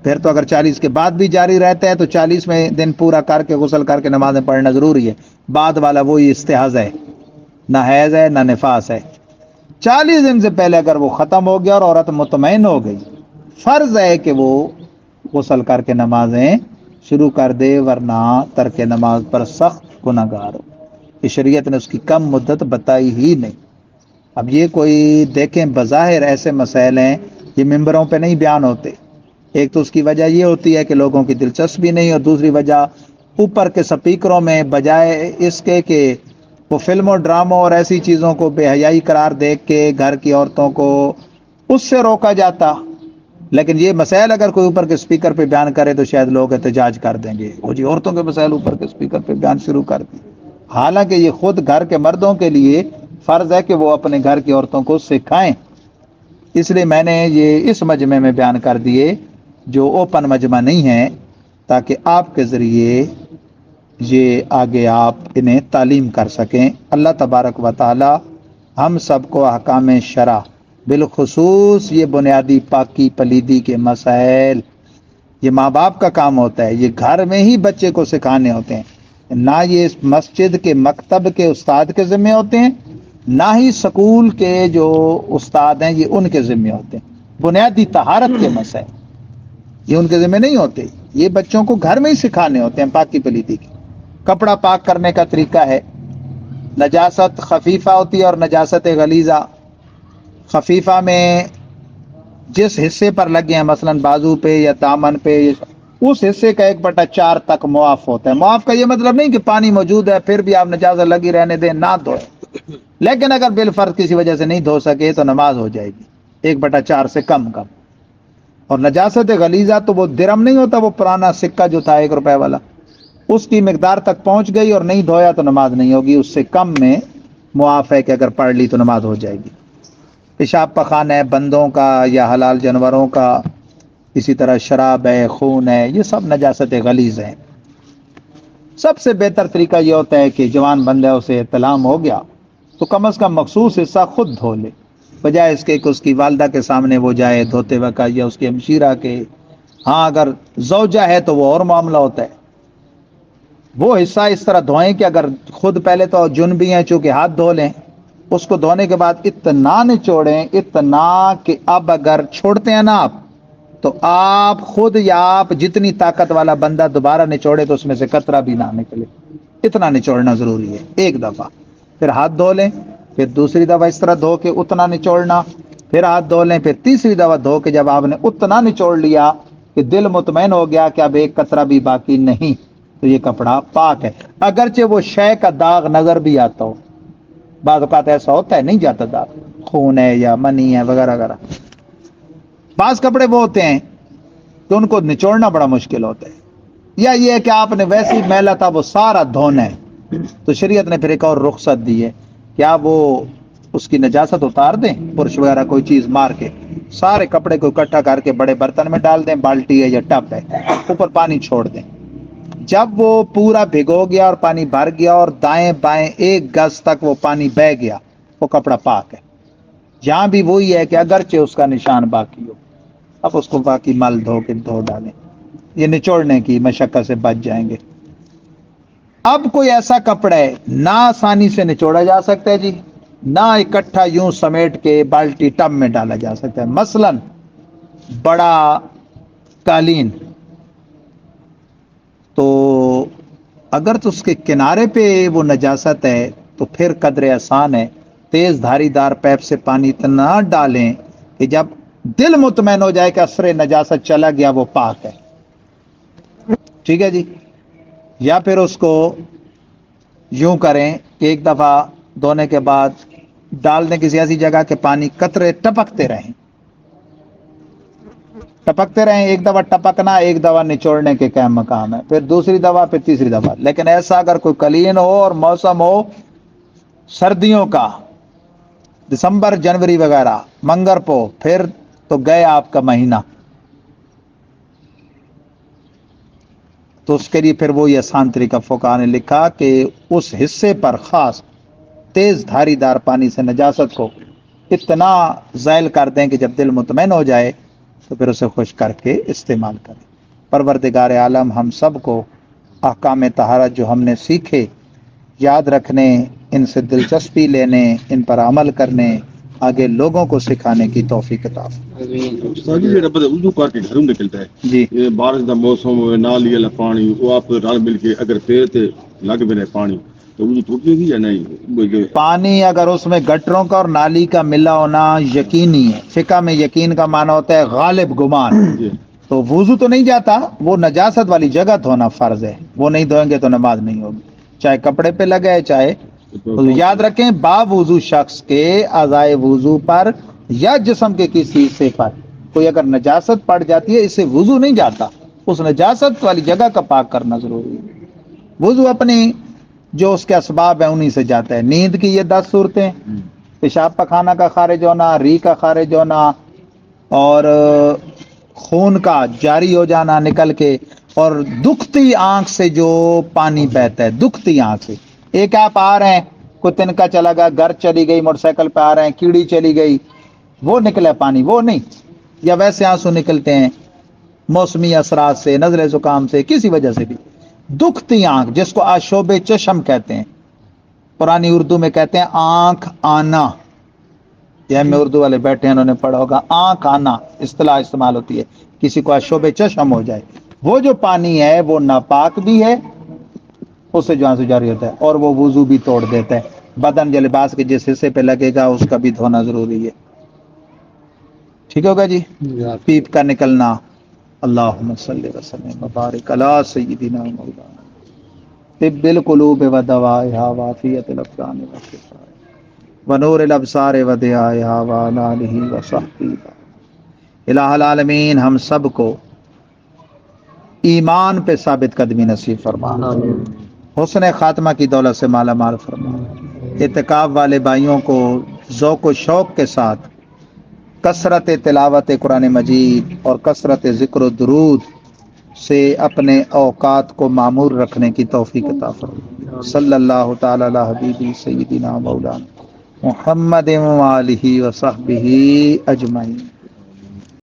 پھر تو اگر 40 کے بعد بھی جاری رہتا ہے تو 40 دن پورا کر کے غسل کر کے نمازیں پڑھنا ضروری ہے۔ بعد والا وہی استحاضہ ہے، نہ حیض ہے نہ نفاس ہے۔ 40 دن سے پہلے اگر وہ ختم ہو گیا اور عورت مطمئن ہو گئی، فرض ہے کہ وہ غسل کر کے نمازیں شروع کر دے، ورنہ ترک نماز پر سخت گناہگار ہو۔ یہ شریعت نے اس کی کم مدت بتائی ہی نہیں۔ اب یہ کوئی دیکھیں بظاہر ایسے مسائل ہیں یہ ممبروں پہ نہیں بیان ہوتے، ایک تو اس کی وجہ یہ ہوتی ہے کہ لوگوں کی دلچسپی نہیں، اور دوسری وجہ اوپر کے سپیکروں میں بجائے اس کے کہ وہ فلموں ڈراموں اور ایسی چیزوں کو بے حیائی قرار دے کے گھر کی عورتوں کو اس سے روکا جاتا۔ لیکن یہ مسائل اگر کوئی اوپر کے سپیکر پہ بیان کرے تو شاید لوگ احتجاج کر دیں گے، وہ جی عورتوں کے مسائل اوپر کے سپیکر پہ بیان شروع کر دیں، حالانکہ یہ خود گھر کے مردوں کے لیے فرض ہے کہ وہ اپنے گھر کی عورتوں کو سکھائیں۔ اس لیے میں نے یہ اس مجمع میں بیان کر دیے جو اوپن مجمع نہیں ہے، تاکہ آپ کے ذریعے یہ آگے آپ انہیں تعلیم کر سکیں۔ اللہ تبارک و تعالی ہم سب کو احکام شرع، بالخصوص یہ بنیادی پاکی پلیدی کے مسائل، یہ ماں باپ کا کام ہوتا ہے، یہ گھر میں ہی بچے کو سکھانے ہوتے ہیں، نہ یہ مسجد کے مکتب کے استاد کے ذمہ ہوتے ہیں، نہ ہی سکول کے جو استاد ہیں یہ ان کے ذمہ ہوتے ہیں۔ بنیادی طہارت کے مسائل یہ ان کے ذمہ نہیں ہوتے، یہ بچوں کو گھر میں ہی سکھانے ہوتے ہیں۔ پاکی پلیدی کی کپڑا پاک کرنے کا طریقہ ہے، نجاست خفیفہ ہوتی ہے اور نجاست غلیظہ۔ خفیفہ میں جس حصے پر لگے ہیں، مثلا بازو پہ یا دامن پہ، اس حصے کا 1/4 تک معاف ہوتا ہے۔ معاف کا یہ مطلب نہیں کہ پانی موجود ہے پھر بھی آپ نجاست لگی رہنے دیں، نہ دھوئیں، لیکن اگر بالفرض کسی وجہ سے نہیں دھو سکے تو نماز ہو جائے گی 1/4 سے کم۔ اور نجاست غلیظہ تو وہ درم نہیں ہوتا، وہ پرانا سکہ جو تھا 1 روپے والا، اس کی مقدار تک پہنچ گئی اور نہیں دھویا تو نماز نہیں ہوگی، اس سے کم میں معاف ہے کہ اگر پڑھ لی تو نماز ہو جائے گی۔ پیشاب پخانہ ہے بندوں کا یا حلال جانوروں کا، اسی طرح شراب ہے، خون ہے، یہ سب نجاست غلیظ ہیں۔ سب سے بہتر طریقہ یہ ہوتا ہے کہ جوان بندہ اسے اطلام ہو گیا تو کم از کم مخصوص حصہ خود دھو لے، بجائے اس کے کہ اس کی والدہ کے سامنے وہ جائے دھوتے وقت، یا اس کے ہمشیرہ کے۔ ہاں اگر زوجہ ہے تو وہ اور معاملہ ہوتا ہے، وہ حصہ اس طرح دھوئیں کہ اگر خود پہلے تو جنبی ہیں چونکہ ہاتھ دھو لیں، اس کو دھونے کے بعد اتنا نچوڑیں، اتنا کہ اب اگر چھوڑتے ہیں نا آپ تو آپ خود یا آپ جتنی طاقت والا بندہ دوبارہ نچوڑے تو اس میں سے قطرہ بھی نہ نکلے، اتنا نچوڑنا ضروری ہے ایک دفعہ۔ پھر ہاتھ دھو لیں، پھر دوسری دفعہ اس طرح دھو کے اتنا نچوڑنا، پھر ہاتھ دھو لیں، پھر تیسری دفعہ دھو کے جب آپ نے اتنا نچوڑ لیا کہ دل مطمئن ہو گیا کہ اب ایک قطرہ بھی باقی نہیں، تو یہ کپڑا پاک ہے، اگرچہ وہ شے کا داغ نظر بھی آتا ہو۔ بعض اوقات ایسا ہوتا ہے نہیں جاتا داغ، خون ہے یا منی ہے وغیرہ وغیرہ۔ بعض کپڑے وہ ہوتے ہیں کہ ان کو نچوڑنا بڑا مشکل ہوتا ہے، یا یہ ہے کہ آپ نے ویسے ہی میلا تھا وہ سارا دھونا ہے، تو شریعت نے پھر ایک اور رخصت دی ہے کہ آپ وہ اس کی نجاست اتار دیں، برش وغیرہ کوئی چیز مار کے سارے کپڑے کو اکٹھا کر کے بڑے برتن میں ڈال دیں، بالٹی ہے یا ٹب ہے، اوپر پانی چھوڑ دیں۔ جب وہ پورا بھگو گیا اور پانی بھر گیا اور دائیں بائیں 1 گز تک وہ پانی بہ گیا، وہ کپڑا پاک ہے۔ یہاں بھی وہی ہے کہ اگرچہ اس کا نشان باقی ہو، اب اس کو باقی مل دھو کے دھو ڈالیں، یہ نچوڑنے کی مشقت سے بچ جائیں گے۔ اب کوئی ایسا کپڑا ہے نہ آسانی سے نچوڑا جا سکتا ہے جی، نہ اکٹھا یوں سمیٹ کے بالٹی ٹب میں ڈالا جا سکتا ہے، مثلا بڑا قالین، تو اگر تو اس کے کنارے پہ وہ نجاست ہے تو پھر قدر آسان ہے، تیز دھاری دار پیپ سے پانی اتنا ڈالیں کہ جب دل مطمئن ہو جائے کہ اثر نجاست چلا گیا وہ پاک ہے، ٹھیک ہے جی۔ یا پھر اس کو یوں کریں کہ ایک دفعہ دھونے کے بعد ڈال دیں کسی ایسی جگہ کہ پانی قطرے ٹپکتے رہیں، ٹپکتے رہیں، ایک دفعہ ٹپکنا ایک دفعہ نچوڑنے کے قائم مقام ہے، پھر دوسری دفعہ پھر تیسری دفعہ۔ لیکن ایسا اگر کوئی قلین ہو اور موسم ہو سردیوں کا، دسمبر جنوری وغیرہ، منگر پو، پھر تو گئے آپ کا مہینہ، تو اس کے لیے پھر وہی آسان طریقہ فقہا نے لکھا کہ اس حصے پر خاص تیز دھاری دار پانی سے نجاست کو اتنا زائل کر دیں کہ جب دل مطمئن ہو جائے تو پھر اسے خشک کر کے استعمال کریں۔ پروردگار عالم ہم سب کو احکام طہارت جو ہم نے سیکھے یاد رکھنے، ان سے دلچسپی لینے، ان پر عمل کرنے، آگے لوگوں کو سکھانے کی توفیق عطا فرمائے۔ استاد جی جڑا بندہ وضو کر کے گھروں نکلتا ہے جی یہ بارش دا موسم ہوئے نالی والا پانی وہ آپ رل مل کے اگر پیر تے لگ بھی پانی تو وضو ٹوٹ جائے گی یا نہیں؟ پانی اگر اس میں گٹروں کا اور نالی کا ملا ہونا یقینی ہے، فقہ میں یقین کا معنی ہوتا ہے غالب گمان، جی تو وضو تو نہیں جاتا، وہ نجاست والی جگہ دھونا فرض ہے، وہ نہیں دھوئیں گے تو نماز نہیں ہوگی، چاہے کپڑے پہ لگے چاہے۔ یاد رکھیں با وضو شخص کے اعضائے وضو پر یا جسم کے کسی حصے پر کوئی اگر نجاست پڑ جاتی ہے، اس سے وضو نہیں جاتا، اس نجاست والی جگہ کا پاک کرنا ضروری ہے۔ وضو اپنی جو اس کے اسباب ہیں انہی سے جاتا ہے۔ نیند کی یہ 10 صورتیں، پیشاب پخانہ کا خارج ہونا، ری کا خارج ہونا، اور خون کا جاری ہو جانا نکل کے، اور دکھتی آنکھ سے جو پانی بہتا ہے، دکھتی آنکھ سے، ایک آپ آ رہے ہیں کوئی تنکا چلا گیا، گھر چلی گئی، موٹر سائیکل پہ آ رہے ہیں کیڑی چلی گئی، وہ نکلا پانی، وہ نہیں، یا ویسے آنسو نکلتے ہیں موسمی اثرات سے، نزلے زکام سے، کسی وجہ سے بھی، دکھتی آنکھ جس کو آشوب چشم کہتے ہیں، پرانی اردو میں کہتے ہیں آنکھ آنا، یہ میں اردو والے بیٹھے ہیں انہوں نے پڑھا ہوگا، آنکھ آنا اصطلاح استعمال ہوتی ہے، کسی کو آشوب چشم ہو جائے، وہ جو پانی ہے وہ ناپاک بھی ہے، اس سے جو آنسو جاری ہوتا ہے، اور وہ وضو بھی توڑ دیتا ہے، بدن یا لباس کے جس حصے پہ لگے گا اس کا بھی دھونا ضروری ہے، ٹھیک ہوگا جی۔ پیپ کا نکلنا، اللہم صلی وسلم وبارک علی سیدنا مولانا طب القلوب و دوائها وعافیت الابدان والشفاء ونور الابصار و ضیاءها وعلی آلہ وصحبہ۔ الہ العالمین ہم سب کو ایمان پہ ثابت قدمی نصیب فرما، حسن خاتمہ کی دولت سے مالا مال فرما، اعتکاف والے بھائیوں کو ذوق و شوق کے ساتھ کثرت تلاوت قرآن مجید اور کثرت ذکر و درود سے اپنے اوقات کو معمور رکھنے کی توفیق عطا فرما۔ صلی اللہ تعالی علی حبیبی سیدنا مولانا محمد و آلہ و صحبہ اجمعین۔